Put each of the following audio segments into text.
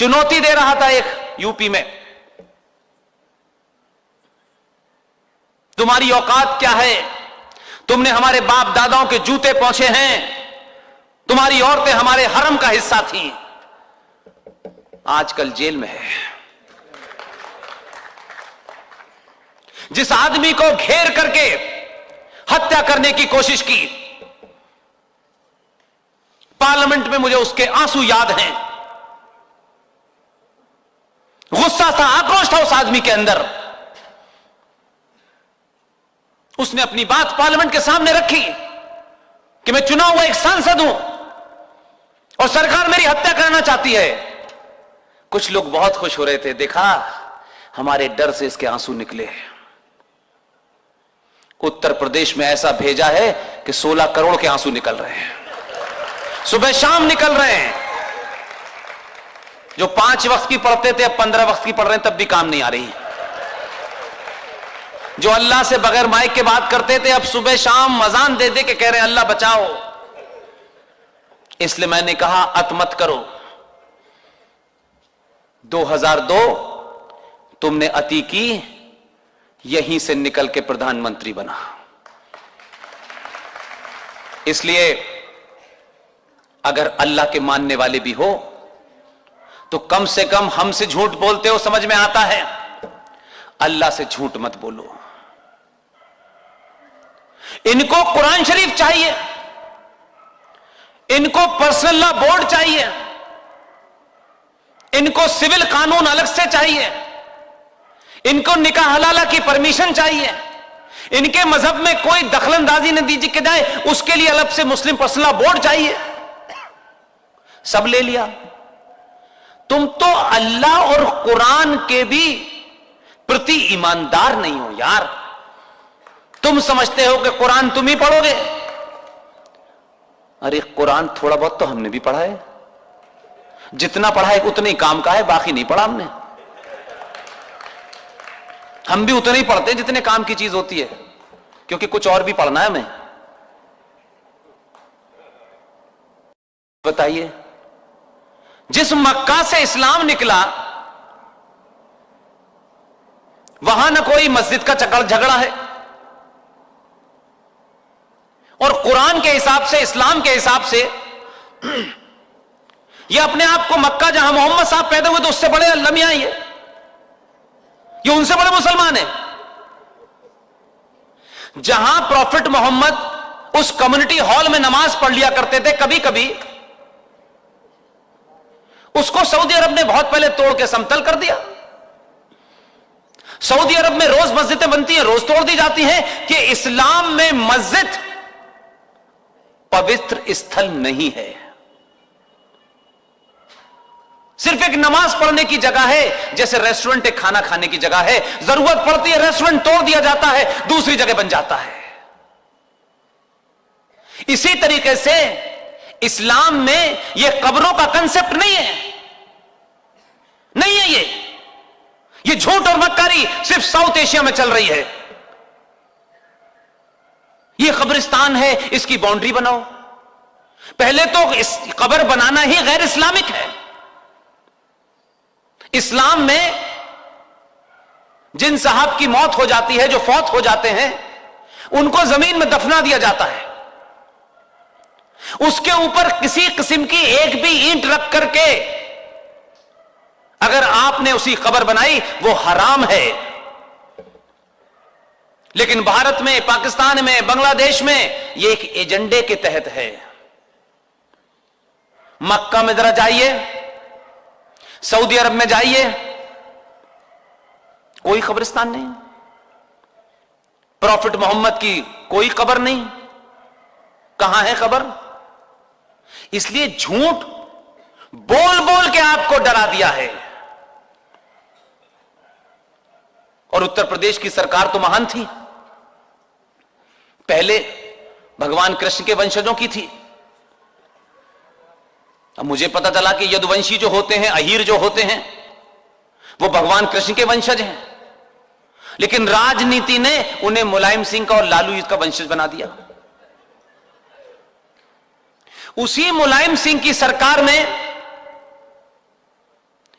चुनौती दे रहा था एक यूपी में, तुम्हारी औकात क्या है, तुमने हमारे बाप दादाओं के जूते पहुंचे हैं, तुम्हारी औरतें हमारे हरम का हिस्सा थी, आजकल जेल में है। जिस आदमी को घेर करके हत्या करने की कोशिश की, पार्लियामेंट में मुझे उसके आंसू याद हैं। गुस्सा था, आक्रोश था उस आदमी के अंदर। उसने अपनी बात पार्लियामेंट के सामने रखी कि मैं चुना हुआ एक सांसद हूं और सरकार मेरी हत्या करना चाहती है। कुछ लोग बहुत खुश हो रहे थे, देखा हमारे डर से इसके आंसू निकले। उत्तर प्रदेश में ऐसा भेजा है कि 16 करोड़ के आंसू निकल रहे हैं, सुबह शाम निकल रहे हैं। जो 5 वक्त की पढ़ते थे अब 15 वक्त की पढ़ रहे हैं, तब भी काम नहीं आ रही। जो अल्लाह से बगैर माइक के बात करते थे, अब सुबह शाम अजान दे दे के कह रहे हैं अल्लाह बचाओ। इसलिए मैंने कहा अत मत करो। 2002 तुमने अति की, यहीं से निकल के प्रधानमंत्री बना। इसलिए अगर अल्लाह के मानने वाले भी हो तो कम से कम हमसे झूठ बोलते हो समझ में आता है, अल्लाह से झूठ मत बोलो। इनको कुरान शरीफ चाहिए, इनको पर्सनल लॉ बोर्ड चाहिए, इनको सिविल कानून अलग से चाहिए, इनको निकाह हलाला की परमिशन चाहिए, इनके मजहब में कोई दखलंदाजी न दी जाए उसके लिए अलग से मुस्लिम पर्सनल लॉ बोर्ड चाहिए। सब ले लिया। तुम तो अल्लाह और कुरान के भी प्रति ईमानदार नहीं हो यार। तुम समझते हो कि कुरान तुम ही पढ़ोगे। अरे कुरान थोड़ा बहुत तो हमने भी पढ़ा है, जितना पढ़ा है उतने ही काम का है, बाकी नहीं पढ़ा हमने। हम भी उतने ही पढ़ते हैं जितने काम की चीज होती है, क्योंकि कुछ और भी पढ़ना है हमें। बताइए, जिस मक्का से इस्लाम निकला वहां न कोई मस्जिद का झगड़ा है, और कुरान के हिसाब से, इस्लाम के हिसाब से ये अपने आप को मक्का जहां मोहम्मद साहब पैदा हुए तो उससे बड़े अल्लाह मियां ये उनसे बड़े मुसलमान है। जहां प्रॉफिट मोहम्मद उस कम्युनिटी हॉल में नमाज पढ़ लिया करते थे, कभी कभी उसको सऊदी अरब ने बहुत पहले तोड़ के समतल कर दिया। सऊदी अरब में रोज मस्जिदें बनती हैं, रोज तोड़ दी जाती हैं कि इस्लाम में मस्जिद पवित्र स्थल नहीं है, सिर्फ एक नमाज पढ़ने की जगह है। जैसे रेस्टोरेंट एक खाना खाने की जगह है, जरूरत पड़ती है रेस्टोरेंट तोड़ दिया जाता है, दूसरी जगह बन जाता है। इसी तरीके से इस्लाम में यह कब्रों का कंसेप्ट नहीं है, नहीं है। ये झूठ और मक्कारी सिर्फ साउथ एशिया में चल रही है। ये कब्रिस्तान है, इसकी बाउंड्री बनाओ। पहले तो इस कब्र बनाना ही गैर इस्लामिक है। इस्लाम में जिन साहब की मौत हो जाती है, जो फौत हो जाते हैं, उनको जमीन में दफना दिया जाता है। उसके ऊपर किसी किस्म की एक भी ईंट रख करके अगर आपने उसी कब्र बनाई, वो हराम है। लेकिन भारत में, पाकिस्तान में, बांग्लादेश में ये एक एजेंडे के तहत है। मक्का में जरा जाइए, सऊदी अरब में जाइए, कोई कब्रिस्तान नहीं, प्रॉफिट मोहम्मद की कोई कब्र नहीं। कहां है कब्र? इसलिए झूठ बोल बोल के आपको डरा दिया है। और उत्तर प्रदेश की सरकार तो महान थी, पहले भगवान कृष्ण के वंशजों की थी। अब मुझे पता चला कि यदुवंशी जो होते हैं, अहीर जो होते हैं, वो भगवान कृष्ण के वंशज हैं। लेकिन राजनीति ने उन्हें मुलायम सिंह का और लालू का वंशज बना दिया। उसी मुलायम सिंह की सरकार में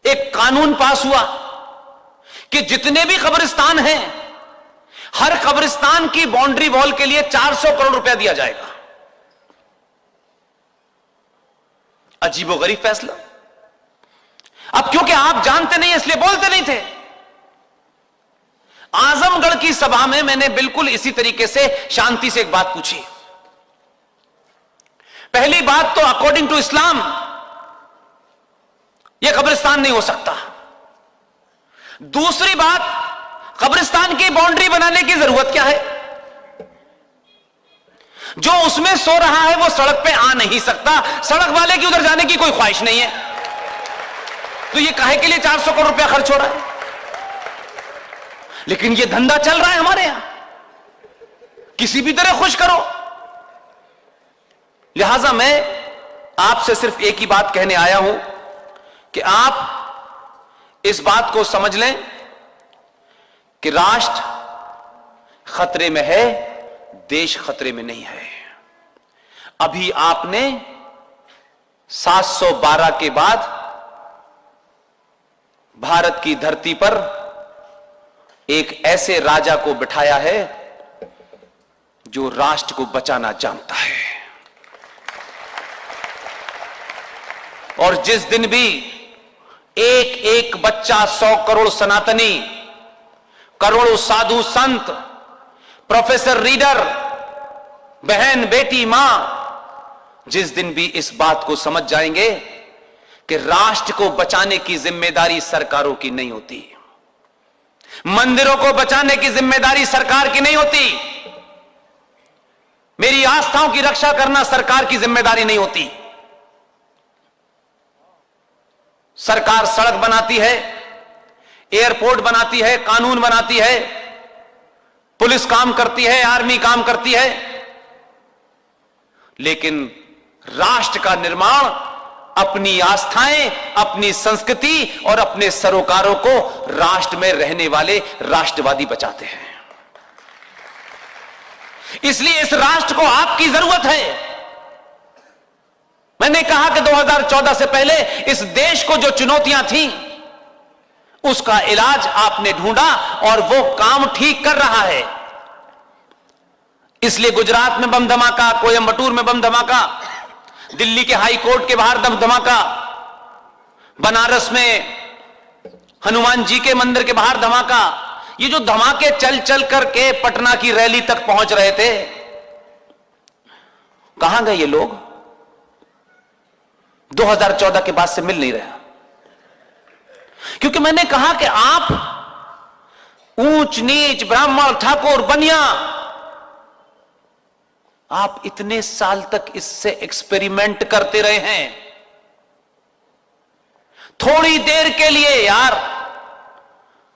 एक कानून पास हुआ कि जितने भी कब्रिस्तान हैं, हर कब्रिस्तान की बाउंड्री वॉल के लिए 400 करोड़ रुपया दिया जाएगा। अजीबोगरीब फैसला। अब क्योंकि आप जानते नहीं इसलिए बोलते नहीं थे। आजमगढ़ की सभा में मैंने बिल्कुल इसी तरीके से शांति से एक बात पूछी। पहली बात तो अकॉर्डिंग टू इस्लाम यह कब्रिस्तान नहीं हो सकता। दूसरी बात, कब्रिस्तान की बाउंड्री बनाने की जरूरत क्या है? जो उसमें सो रहा है वो सड़क पे आ नहीं सकता, सड़क वाले की उधर जाने की कोई ख्वाहिश नहीं है, तो ये काहे के लिए 400 करोड़ रुपया खर्च हो रहा है? लेकिन ये धंधा चल रहा है हमारे यहां, किसी भी तरह खुश करो। लिहाजा मैं आपसे सिर्फ एक ही बात कहने आया हूं कि आप इस बात को समझ लें कि राष्ट्र खतरे में है, देश खतरे में नहीं है। अभी आपने 712 के बाद भारत की धरती पर एक ऐसे राजा को बिठाया है जो राष्ट्र को बचाना जानता है। और जिस दिन भी एक एक बच्चा, 100 करोड़ सनातनी, करोड़ों साधु संत, प्रोफेसर रीडर, बहन बेटी मां, जिस दिन भी इस बात को समझ जाएंगे कि राष्ट्र को बचाने की जिम्मेदारी सरकारों की नहीं होती, मंदिरों को बचाने की जिम्मेदारी सरकार की नहीं होती, मेरी आस्थाओं की रक्षा करना सरकार की जिम्मेदारी नहीं होती। सरकार सड़क बनाती है, एयरपोर्ट बनाती है, कानून बनाती है, पुलिस काम करती है, आर्मी काम करती है, लेकिन राष्ट्र का निर्माण अपनी आस्थाएं, अपनी संस्कृति और अपने सरोकारों को राष्ट्र में रहने वाले राष्ट्रवादी बचाते हैं। इसलिए इस राष्ट्र को आपकी जरूरत है। मैंने कहा कि 2014 से पहले इस देश को जो चुनौतियां थीं उसका इलाज आपने ढूंढा और वो काम ठीक कर रहा है। इसलिए गुजरात में बम धमाका, कोयंबटूर में बम धमाका, दिल्ली के हाई कोर्ट के बाहर बम धमाका, बनारस में हनुमान जी के मंदिर के बाहर धमाका, ये जो धमाके चल चल करके पटना की रैली तक पहुंच रहे थे, कहां गए ये लोग? 2014 के बाद से मिल नहीं रहा। क्योंकि मैंने कहा कि आप ऊंच नीच, ब्राह्मण, ठाकुर, बनिया, आप इतने साल तक इससे एक्सपेरिमेंट करते रहे हैं। थोड़ी देर के लिए यार,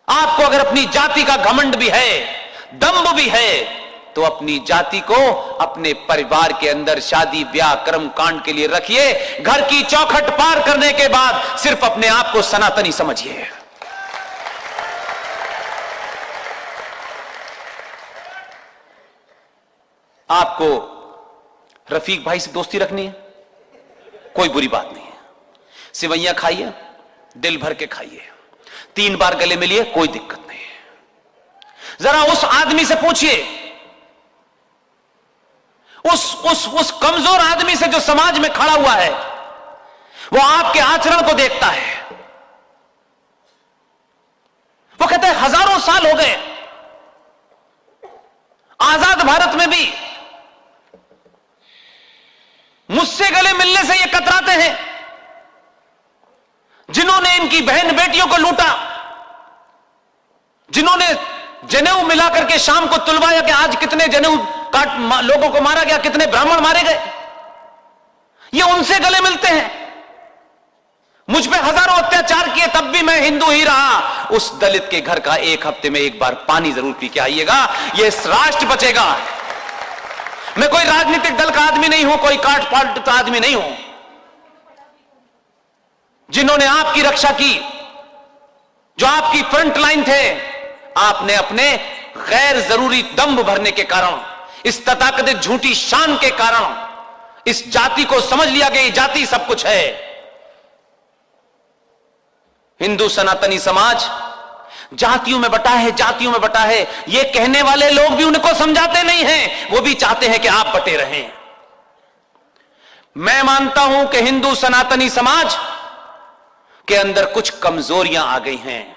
आपको अगर अपनी जाति का घमंड भी है, दंभ भी है, तो अपनी जाति को अपने परिवार के अंदर शादी ब्याह कर्म कांड के लिए रखिए। घर की चौखट पार करने के बाद सिर्फ अपने आप को सनातनी समझिए। आपको रफीक भाई से दोस्ती रखनी है, कोई बुरी बात नहीं है। सिवैयां खाइए, दिल भर के खाइए, 3 बार गले मिलिए, कोई दिक्कत नहीं है। जरा उस आदमी से पूछिए, उस कमजोर आदमी से जो समाज में खड़ा हुआ है, वो आपके आचरण को देखता है। वो कहता है हजारों साल हो गए, आजाद भारत में भी मुझसे गले मिलने से ये कतराते हैं। जिन्होंने इनकी बहन बेटियों को लूटा, जिन्होंने जनेऊ मिलाकर के शाम को तुलवाया कि आज कितने जनेऊ लोगों को मारा गया, कितने ब्राह्मण मारे गए, ये उनसे गले मिलते हैं। मुझ पे हजारों अत्याचार किए, तब भी मैं हिंदू ही रहा। उस दलित के घर का 1 हफ्ते में 1 बार पानी जरूर पी के आइएगा, ये राष्ट्र बचेगा। मैं कोई राजनीतिक दल का आदमी नहीं हूं, कोई काट पाट का आदमी नहीं हूं। जिन्होंने आपकी रक्षा की, जो आपकी फ्रंट लाइन थे, आपने अपने गैर जरूरी दंभ भरने के कारण, इस तथाकथित झूठी शान के कारण इस जाति को समझ लिया कि ये जाति सब कुछ है। हिंदू सनातनी समाज जातियों में बटा है, जातियों में बटा है। ये कहने वाले लोग भी उनको समझाते नहीं हैं, वो भी चाहते हैं कि आप बटे रहें। मैं मानता हूं कि हिंदू सनातनी समाज के अंदर कुछ कमजोरियां आ गई हैं।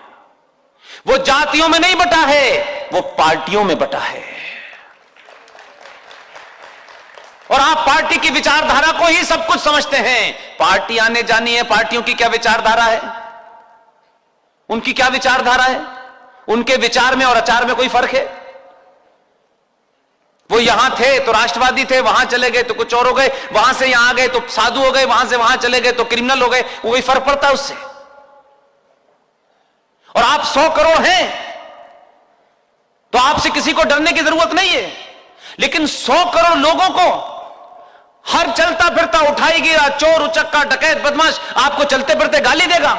वो जातियों में नहीं बटा है, वो पार्टियों में बटा है। और आप पार्टी की विचारधारा को ही सब कुछ समझते हैं। पार्टी आने जानी है, पार्टियों की क्या विचारधारा है, उनकी क्या विचारधारा है, उनके विचार में और आचार में कोई फर्क है? वो यहां थे तो राष्ट्रवादी थे, वहां चले गए तो कुछ और हो गए, वहां से यहां आ गए तो साधु हो गए, वहां से वहां चले गए तो क्रिमिनल हो गए। वो कोई फर्क पड़ता है उससे? और आप 100 करोड़ हैं तो आपसे किसी को डरने की जरूरत नहीं है। लेकिन 100 करोड़ लोगों को हर चलता फिरता, उठाई गिरा, चोर उचक्का, डकैत, बदमाश आपको चलते फिरते गाली देगा।